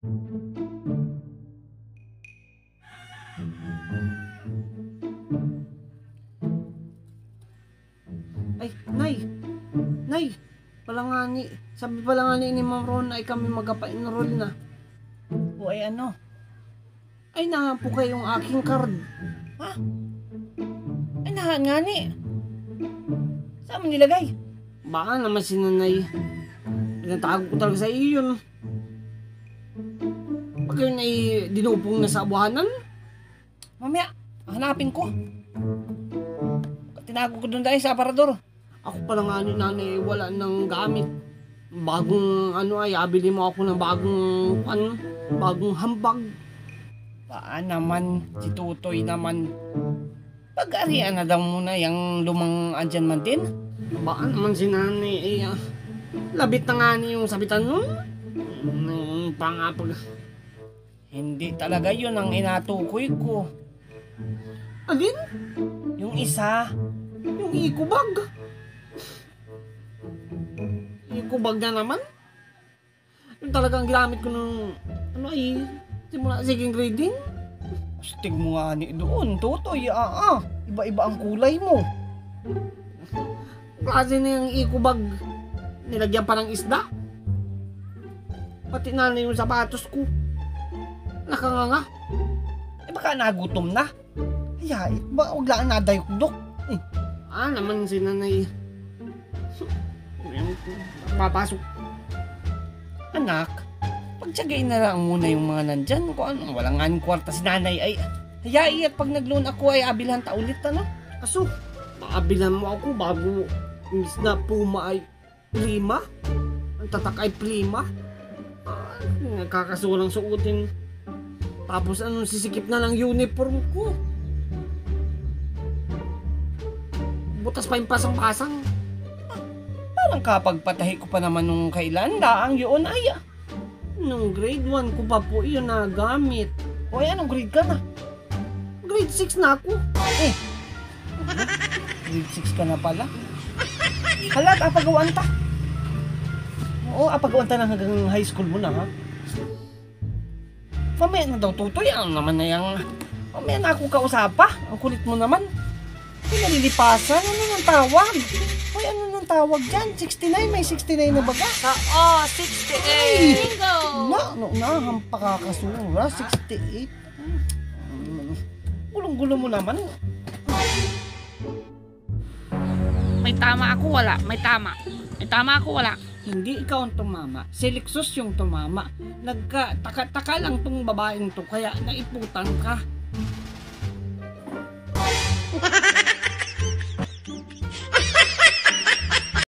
Ay, Nay! Nay! Palangani. Sabi palangani ni Ma'am Ron ay kami magapa-enroll na. O ay ano? Ay, nahapo kayong aking card. Ha? Ay nahan nga ni. Saan mo nilagay? Baka naman si Nanay. Pinatago ko talaga sa iyo yun. Pag yun ay dinupong na sa abuhanan. Mamaya, hanapin ko. Tinago ko doon dahil sa aparador. Ako pa lang Nanay, wala ng gamit. Bagong ay abili mo ako ng bagong hambag. Paan naman, si Tutoy naman. Pag-arian na daw muna yung lumang andyan man din. Baka naman si Nanay labit na nga niya yung sabitan nun. Pangapag. Hindi talaga yun ang inatukoy ko. Alin? Yung isa. Yung ikubag. Ikubag na naman? Yung talagang ginamit ko nung simula second grading. Astig mo nga ni doon, Tutoy. Iba-iba ang kulay mo. Klase na yung ikubag. Nilagyan pa ng isda. Pati na yung sapatos ko. Nakanganga. Baka nagutom na. Ay, wag lang nadayok-dok. Naman si Nanay. Papasok. Anak, pagtsagain na lang muna yung mga nandyan. Kung ano, walang nga ng kwarta si Nanay ay hayai at pag nag-loan ako ay abilhan ta ulit Aso, paabilan mo ako bago imbis na puma ay prima. Ang tatak ay prima. Nagkakasulang suotin. Tapos sisikip na lang uniform ko. Butas pa yung pasang-pasang. Parang kapagpatahi ko pa naman nung kailan daang yun ay. Nung grade 1 ko pa po yun nagamit. O anong grade ka na? Grade 6 na ako. Grade 6 ka na pala. Halat, apagawaan ta. Oo, apagawaan ta na hanggang high school mo na ha. Mamaya na daw Tutoy, naman na yung mamaya na ako kausapa. Ang kulit mo naman. Ay, nalilipasan. Ano nang tawag? Ay, ano nang tawag dyan? 69? May 69 na baga? 68! Bingo! Hampakakasura. 68. Gulong-gulo mo naman. May tama ako, wala. May tama. May tama ako, wala. Hindi ikaw ang tumama. Si Lexus yung tumama. Nagka-taka lang tong babaeng to kaya naiputan ka.